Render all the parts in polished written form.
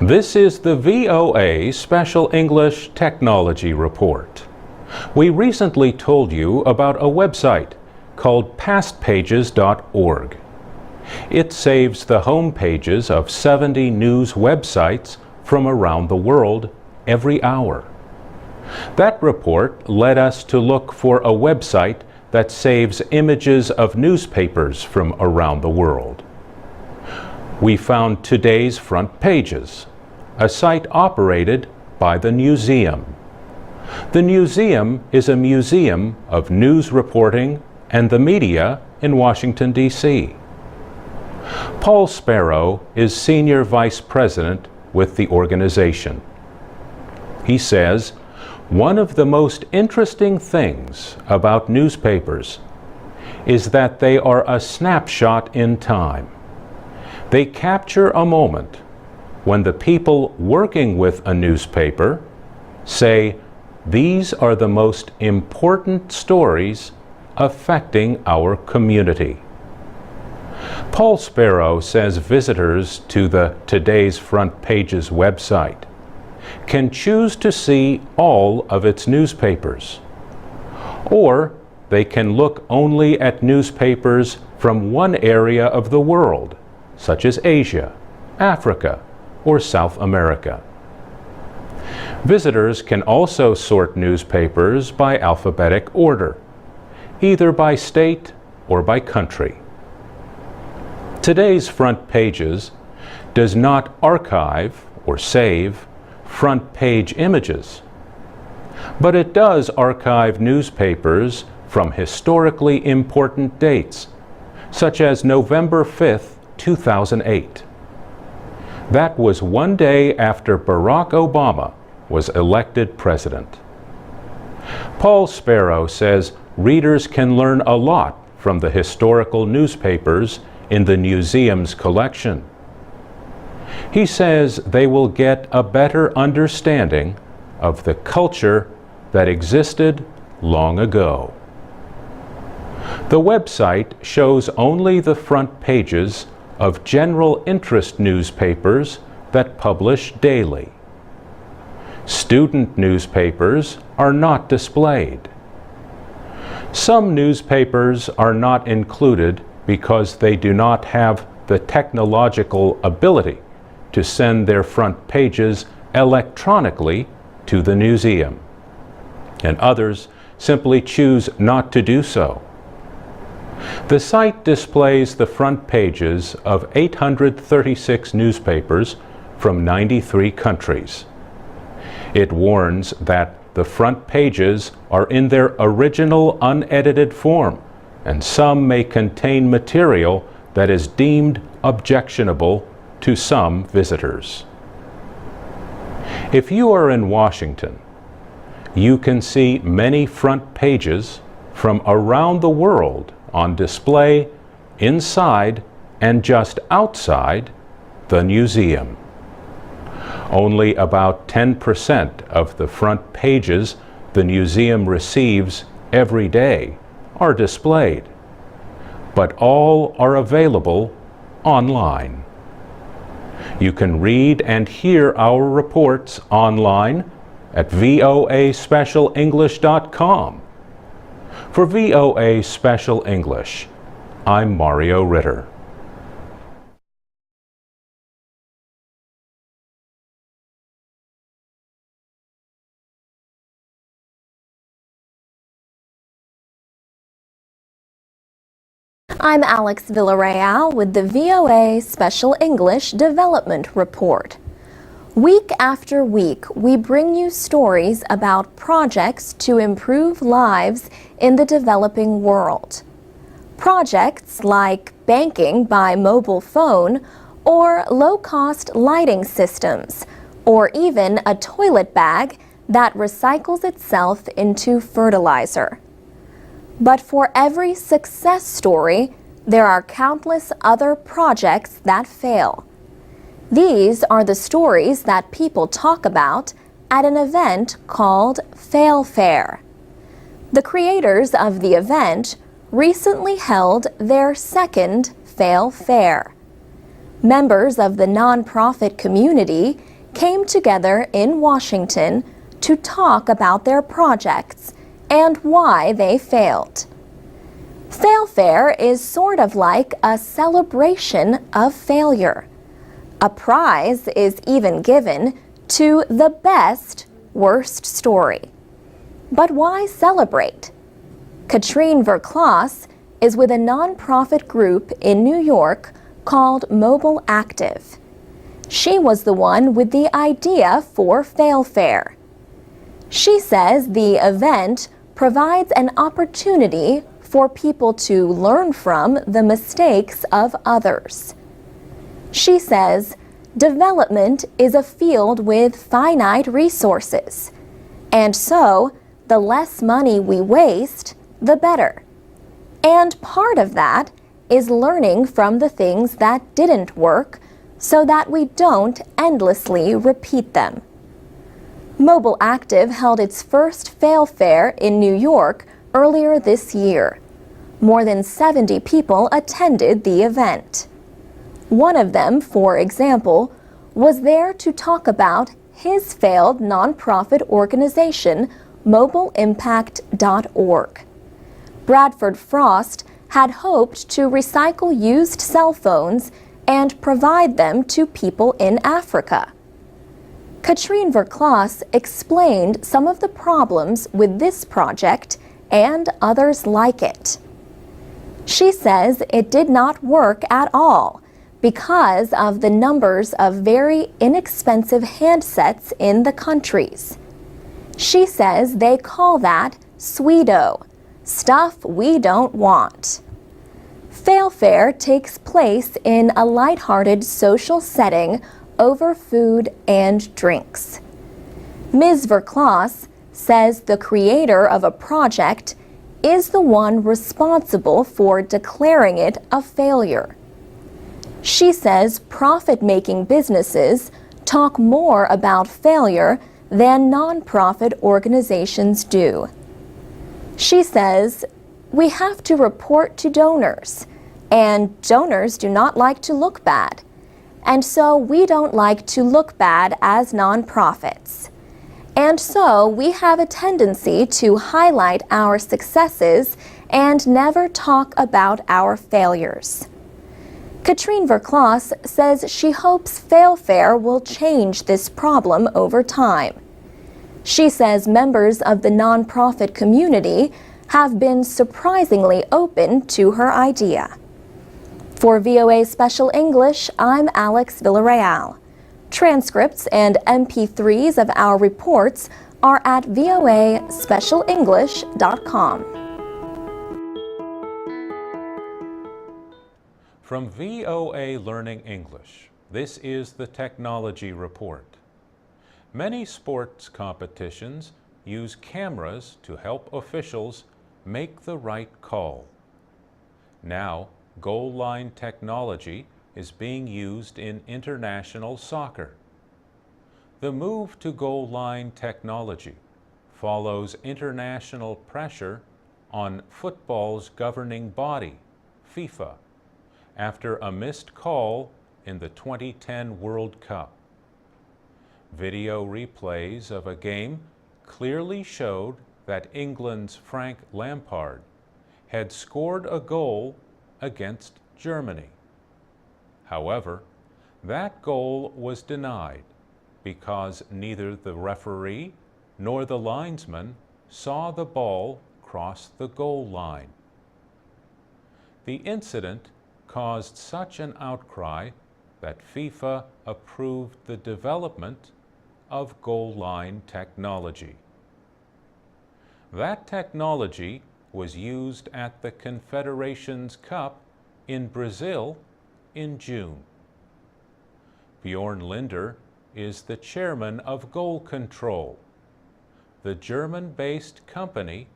This is the VOA Special English Technology Report. We recently told you about a website called pastpages.org. It saves the home pages of 70 news websites from around the world every hour. That report led us to look for a website that saves images of newspapers from around the world. We found today's front pages, a site operated by the Newseum. The Newseum is a museum of news reporting and the media in Washington, D.C. Paul Sparrow is Senior Vice President with the organization. He says, "One of the most interesting things about newspapers is that they are a snapshot in time. They capture a moment when the people working with a newspaper say, 'These are the most important stories affecting our community.'" Paul Sparrow says visitors to the Today's Front Pages website can choose to see all of its newspapers, or they can look only at newspapers from one area of the world, such as Asia, Africa, or South America. Visitors can also sort newspapers by alphabetic order, either by state or by country. Today's Front Pages does not archive or save front page images, but it does archive newspapers from historically important dates, such as November 5th, 2008. That was one day after Barack Obama was elected president. Paul Sparrow says readers can learn a lot from the historical newspapers in the Newseum's collection. He says they will get a better understanding of the culture that existed long ago. The website shows only the front pages of general interest newspapers that publish daily. Student newspapers are not displayed. Some newspapers are not included because they do not have the technological ability to send their front pages electronically to the Newseum, and others simply choose not to do so. The site displays the front pages of 836 newspapers from 93 countries. It warns that the front pages are in their original unedited form, and some may contain material that is deemed objectionable to some visitors. If you are in Washington, you can see many front pages from around the world on display inside and just outside the Newseum. Only about 10% of the front pages the Newseum receives every day are displayed, but all are available online. You can read and hear our reports online at voaspecialenglish.com. For VOA Special English, I'm Mario Ritter. I'm Alex Villarreal with the VOA Special English Development Report. Week after week, we bring you stories about projects to improve lives in the developing world. Projects like banking by mobile phone, or low-cost lighting systems, or even a toilet bag that recycles itself into fertilizer. But for every success story, there are countless other projects that fail. These are the stories that people talk about at an event called Fail Fair. The creators of the event recently held their second Fail Fair. Members of the nonprofit community came together in Washington to talk about their projects and why they failed. Failfare is sort of like a celebration of failure. A prize is even given to the best worst story. But why celebrate? Katrine Verklas is with a nonprofit group in New York called Mobile Active. She was the one with the idea for Failfare. She says the event provides an opportunity for people to learn from the mistakes of others. She says development is a field with finite resources, and so the less money we waste, the better. And part of that is learning from the things that didn't work so that we don't endlessly repeat them. Mobile Active held its first Failfare in New York earlier this year. More than 70 people attended the event. One of them, for example, was there to talk about his failed nonprofit organization, mobileimpact.org. Bradford Frost had hoped to recycle used cell phones and provide them to people in Africa. Katrine Verklas explained some of the problems with this project and others like it. She says it did not work at all because of the numbers of very inexpensive handsets in the countries. She says they call that pseudo, stuff we don't want. Failfare takes place in a lighthearted social setting over food and drinks. Ms. Verklas says the creator of a project is the one responsible for declaring it a failure. She says profit-making businesses talk more about failure than nonprofit organizations do. She says, we have to report to donors, and donors do not like to look bad. And so we don't like to look bad as nonprofits. And so we have a tendency to highlight our successes and never talk about our failures. Katrine Verklas says she hopes Failfare will change this problem over time. She says members of the nonprofit community have been surprisingly open to her idea. For VOA Special English, I'm Alex Villarreal. Transcripts and MP3s of our reports are at voaspecialenglish.com. From VOA Learning English, this is the Technology Report. Many sports competitions use cameras to help officials make the right call. Now, goal line technology is being used in international soccer. The move to goal line technology follows international pressure on football's governing body, FIFA, after a missed call in the 2010 World Cup. Video replays of a game clearly showed that England's Frank Lampard had scored a goal against Germany. However, that goal was denied because neither the referee nor the linesman saw the ball cross the goal line. The incident caused such an outcry that FIFA approved the development of goal line technology. That technology was used at the Confederations Cup in Brazil in June. Bjorn Linder is the chairman of Goal Control, the German-based company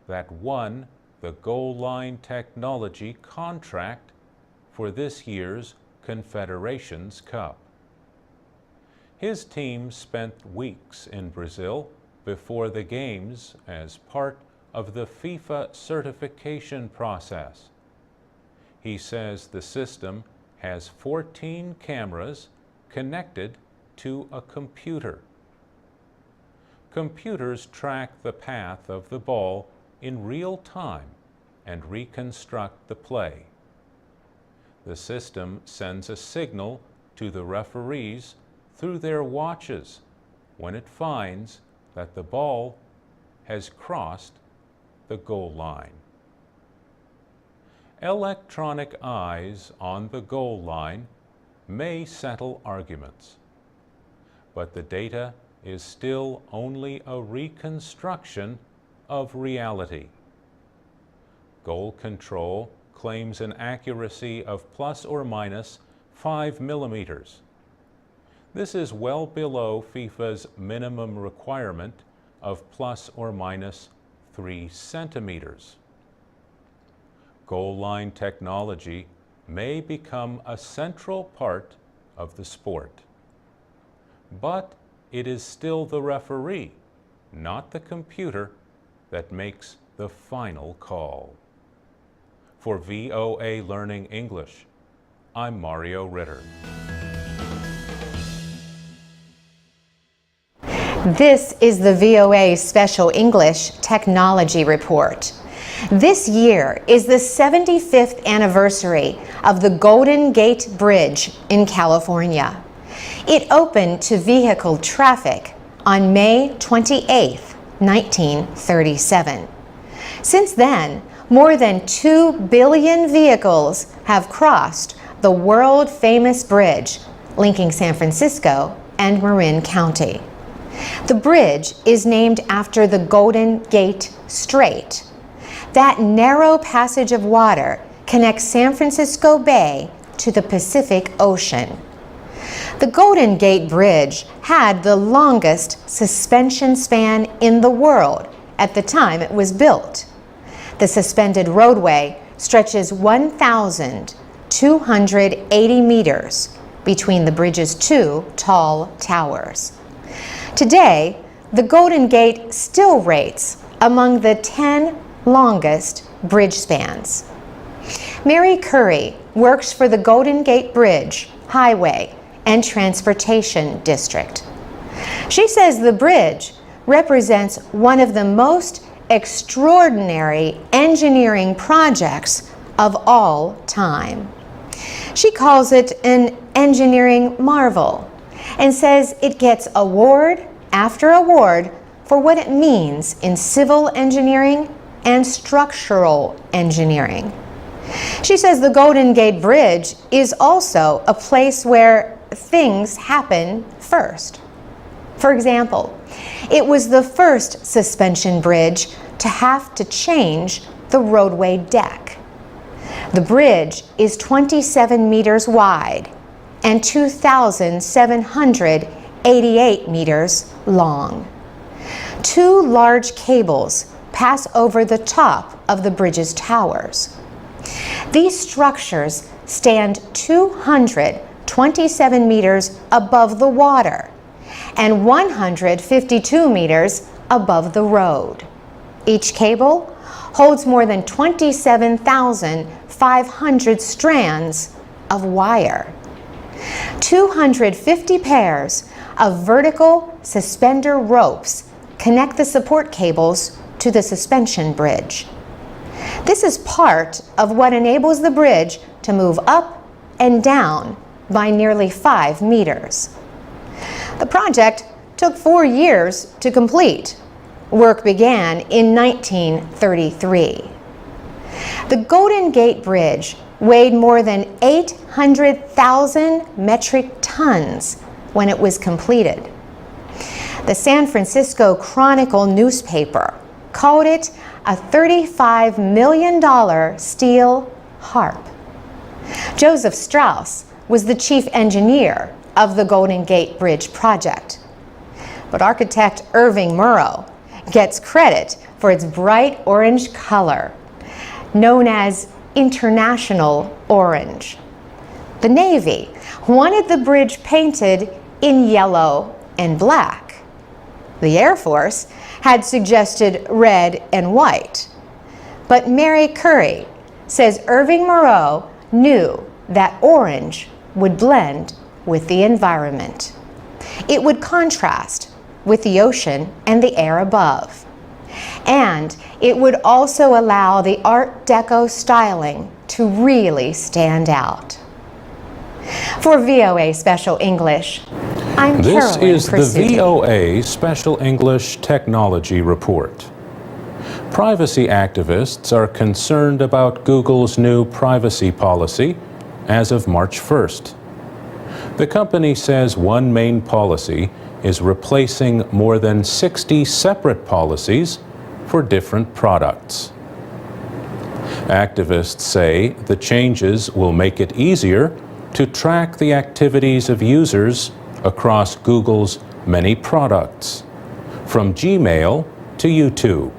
that won the goal line technology contract for this year's Confederations Cup. His team spent weeks in Brazil before the games as part of the FIFA certification process. He says the system has 14 cameras connected to a computer. Computers track the path of the ball in real time and reconstruct the play. The system sends a signal to the referees through their watches when it finds that the ball has crossed the goal line. Electronic eyes on the goal line may settle arguments, but the data is still only a reconstruction of reality. Goal control claims an accuracy of plus or minus 5 millimeters. This is well below FIFA's minimum requirement of plus or minus 3 centimeters. Goal line technology may become a central part of the sport. But it is still the referee, not the computer, that makes the final call. For VOA Learning English, I'm Mario Ritter. This is the VOA Special English Technology Report. This year is the 75th anniversary of the Golden Gate Bridge in California. It opened to vehicle traffic on May 28, 1937. Since then, more than 2 billion vehicles have crossed the world-famous bridge linking San Francisco and Marin County. The bridge is named after the Golden Gate Strait. That narrow passage of water connects San Francisco Bay to the Pacific Ocean. The Golden Gate Bridge had the longest suspension span in the world at the time it was built. The suspended roadway stretches 1,280 meters between the bridge's 2 tall towers. Today, the Golden Gate still rates among the 10 longest bridge spans. Mary Curry works for the Golden Gate Bridge, Highway, and Transportation District. She says the bridge represents one of the most extraordinary engineering projects of all time. She calls it an engineering marvel and says it gets award after award for what it means in civil engineering and structural engineering. She says the Golden Gate Bridge is also a place where things happen first. For example, it was the first suspension bridge to have to change the roadway deck. The bridge is 27 meters wide and 2,788 meters long. 2 large cables pass over the top of the bridge's towers. These structures stand 227 meters above the water and 152 meters above the road. Each cable holds more than 27,500 strands of wire. 250 pairs of vertical suspender ropes connect the support cables to the suspension bridge. This is part of what enables the bridge to move up and down by nearly 5 meters. The project took 4 years to complete. Work began in 1933. The Golden Gate Bridge weighed more than 800,000 metric tons when it was completed. The San Francisco Chronicle newspaper called it a $35 million steel harp. Joseph Strauss was the chief engineer of the Golden Gate Bridge project. But architect Irving Murrow gets credit for its bright orange color, known as international orange. The Navy wanted the bridge painted in yellow and black. The Air Force had suggested red and white. But Mary Curry says Irving Murrow knew that orange would blend with the environment. It would contrast with the ocean and the air above. And it would also allow the Art Deco styling to really stand out. For VOA Special English, I'm This Carolyn is the Presutti. VOA Special English Technology Report. Privacy activists are concerned about Google's new privacy policy as of March 1st. The company says one main policy is replacing more than 60 separate policies for different products. Activists say the changes will make it easier to track the activities of users across Google's many products, from Gmail to YouTube.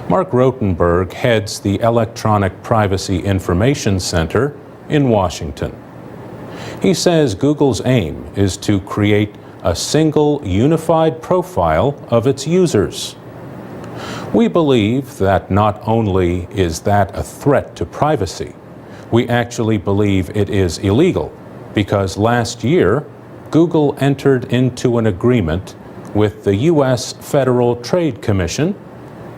Mark Rotenberg heads the Electronic Privacy Information Center in Washington. He says Google's aim is to create a single unified profile of its users. We believe that not only is that a threat to privacy, we actually believe it is illegal because last year Google entered into an agreement with the U.S. Federal Trade Commission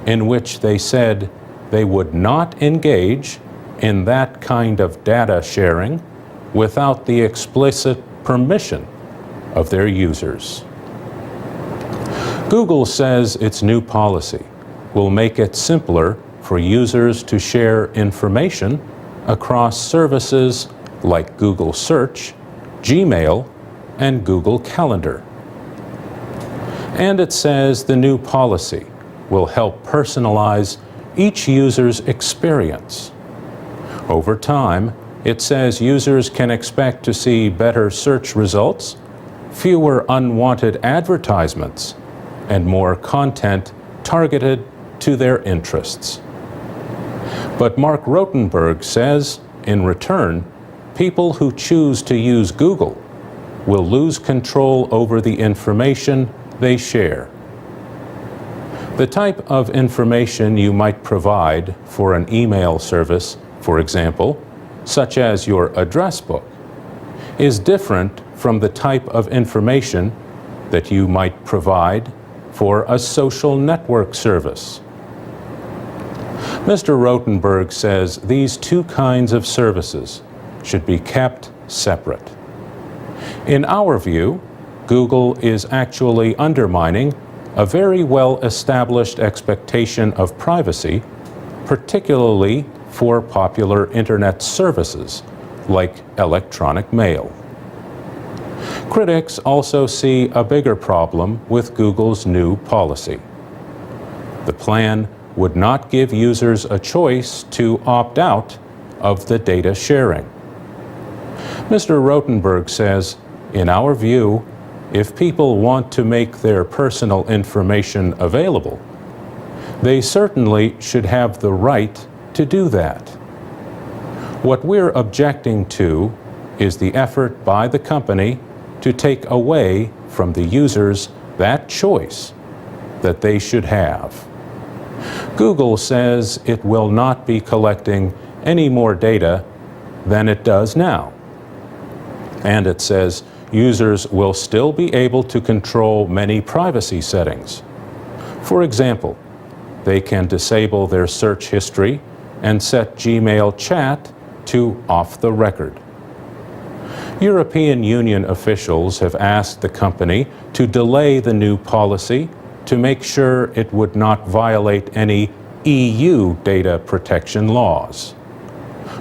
in which they said they would not engage in that kind of data sharing without the explicit permission of their users. Google says its new policy will make it simpler for users to share information across services like Google Search, Gmail, and Google Calendar. And it says the new policy will help personalize each user's experience. Over time, it says users can expect to see better search results, fewer unwanted advertisements, and more content targeted to their interests. But Mark Rotenberg says, in return, people who choose to use Google will lose control over the information they share. The type of information you might provide for an email service, for example, such as your address book, is different from the type of information that you might provide for a social network service. Mr. Rotenberg says these two kinds of services should be kept separate. In our view, Google is actually undermining a very well-established expectation of privacy, particularly for popular internet services like electronic mail. Critics also see a bigger problem with Google's new policy. The plan would not give users a choice to opt out of the data sharing. Mr. Rotenberg says, in our view, if people want to make their personal information available, they certainly should have the right to do that. What we're objecting to is the effort by the company to take away from the users that choice that they should have. Google says it will not be collecting any more data than it does now. And it says users will still be able to control many privacy settings. For example, they can disable their search history and set Gmail chat to off the record. European Union officials have asked the company to delay the new policy to make sure it would not violate any EU data protection laws.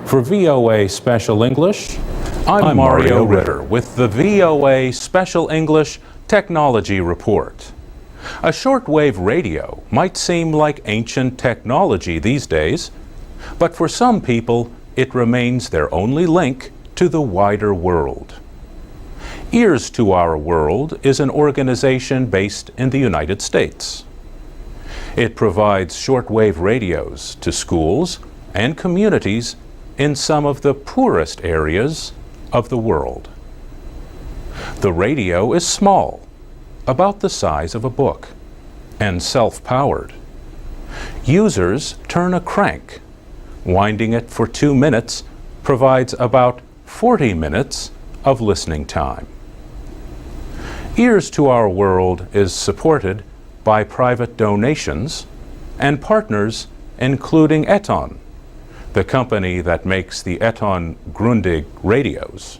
For VOA Special English, I'm Mario Ritter with the VOA Special English Technology Report. A shortwave radio might seem like ancient technology these days, but for some people it remains their only link to the wider world. Ears to Our World is an organization based in the United States. It provides shortwave radios to schools and communities in some of the poorest areas of the world. The radio is small, about the size of a book, and self-powered. Users turn a crank. Winding it for 2 minutes provides about 40 minutes of listening time. Ears to Our World is supported by private donations and partners including Eton, the company that makes the Eton Grundig radios.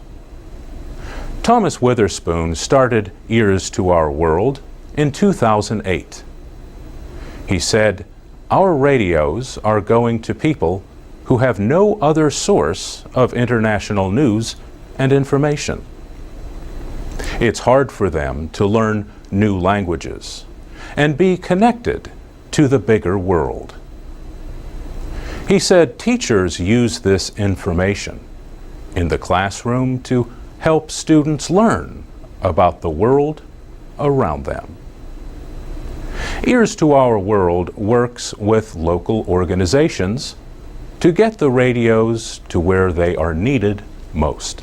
Thomas Witherspoon started Ears to Our World in 2008. He said, "Our radios are going to people who have no other source of international news and information. It's hard for them to learn new languages and be connected to the bigger world." He said teachers use this information in the classroom to help students learn about the world around them. Ears to Our World works with local organizations to get the radios to where they are needed most.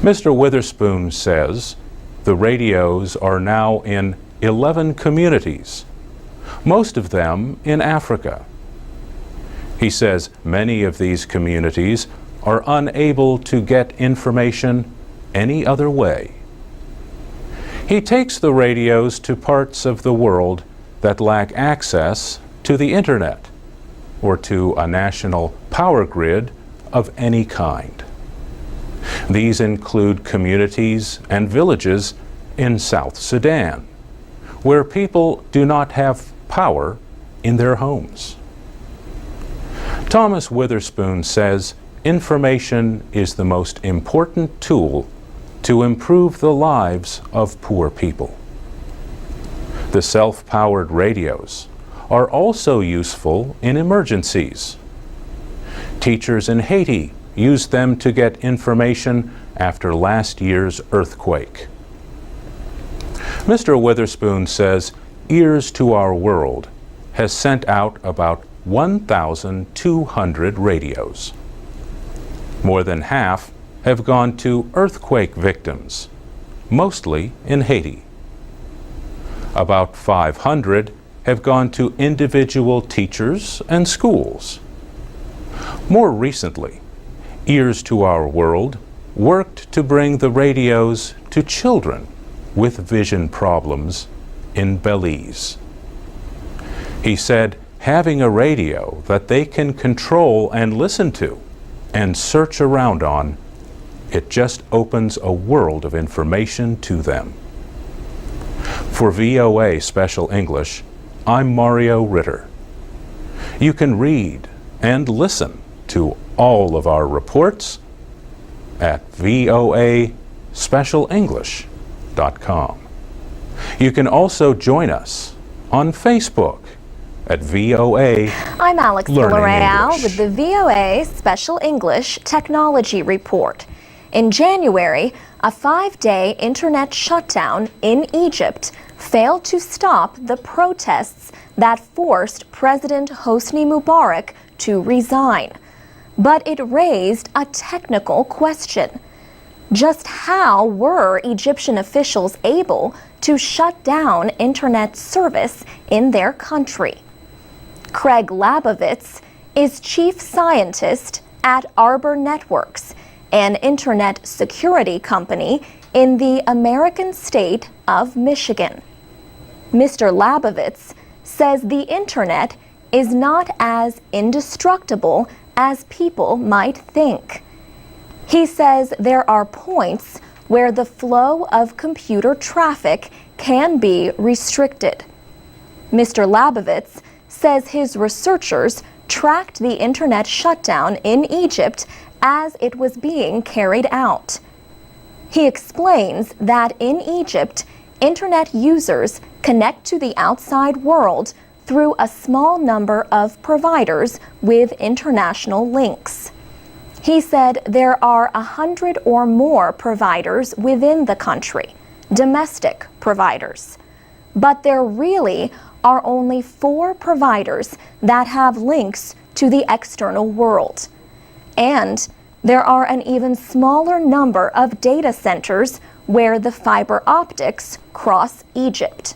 Mr. Witherspoon says the radios are now in 11 communities, most of them in Africa. He says many of these communities are unable to get information any other way. He takes the radios to parts of the world that lack access to the internet or to a national power grid of any kind. These include communities and villages in South Sudan, where people do not have power in their homes. Thomas Witherspoon says information is the most important tool to improve the lives of poor people. The self-powered radios are also useful in emergencies. Teachers in Haiti used them to get information after last year's earthquake. Mr. Witherspoon says Ears to Our World has sent out about 1,200 radios. More than half have gone to earthquake victims, mostly in Haiti. About 500 have gone to individual teachers and schools. More recently, Ears to Our World worked to bring the radios to children with vision problems in Belize. He said having a radio that they can control and listen to and search around on, it just opens a world of information to them. For VOA Special English, I'm Mario Ritter. You can read and listen to all of our reports at voaspecialenglish.com. You can also join us on Facebook at VOA I'm Alex Learning Villarreal English. with the VOA Special English Technology Report. In January, a 5-day internet shutdown in Egypt failed to stop the protests that forced President Hosni Mubarak to resign. But it raised a technical question. Just how were Egyptian officials able to shut down internet service in their country? Craig Labovitz is chief scientist at Arbor Networks, an internet security company in the American state of Michigan. Mr. Labovitz says the internet is not as indestructible as people might think. He says there are points where the flow of computer traffic can be restricted. Mr. Labovitz says his researchers tracked the internet shutdown in Egypt as it was being carried out. He explains that in Egypt, internet users connect to the outside world through a small number of providers with international links. He said there are 100 or more providers within the country, domestic providers. But there really are only 4 providers that have links to the external world. And there are an even smaller number of data centers where the fiber optics cross Egypt.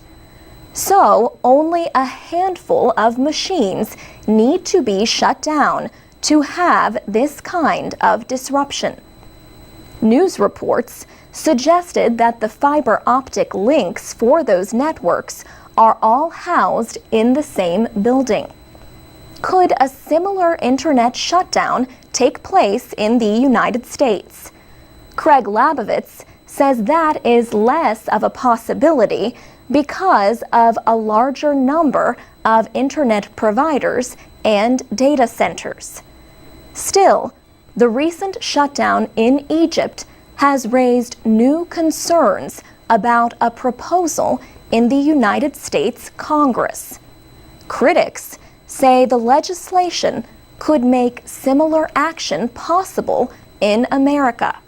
So only a handful of machines need to be shut down to have this kind of disruption. News reports suggested that the fiber optic links for those networks are all housed in the same building. Could a similar internet shutdown take place in the United States? Craig Labovitz says that is less of a possibility because of a larger number of internet providers and data centers. Still, the recent shutdown in Egypt has raised new concerns about a proposal in the United States Congress. Critics say the legislation could make similar action possible in America.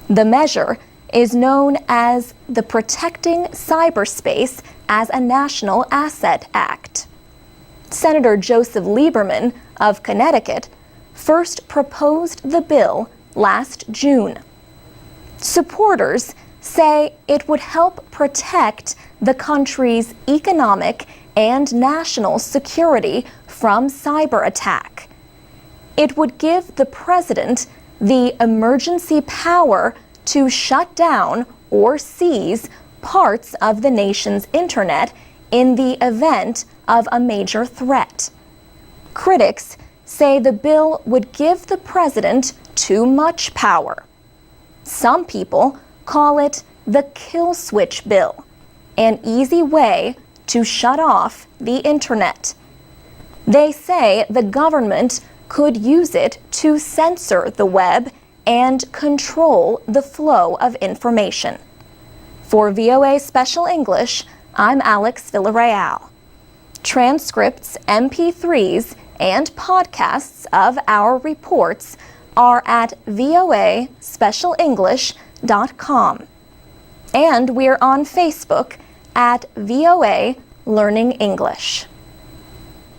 The measure is known as the Protecting Cyberspace as a National Asset Act. Senator Joseph Lieberman of Connecticut first proposed the bill last June. Supporters say it would help protect the country's economic and national security from cyber attack. It would give the president the emergency power to shut down or seize parts of the nation's internet in the event of a major threat. Critics say the bill would give the president too much power. Some people call it the kill switch bill, an easy way to shut off the internet. They say the government could use it to censor the web and control the flow of information. For VOA Special English, I'm Alex Villarreal. Transcripts, MP3s, and podcasts of our reports are at voaspecialenglish.com. And we're on Facebook at VOA Learning English.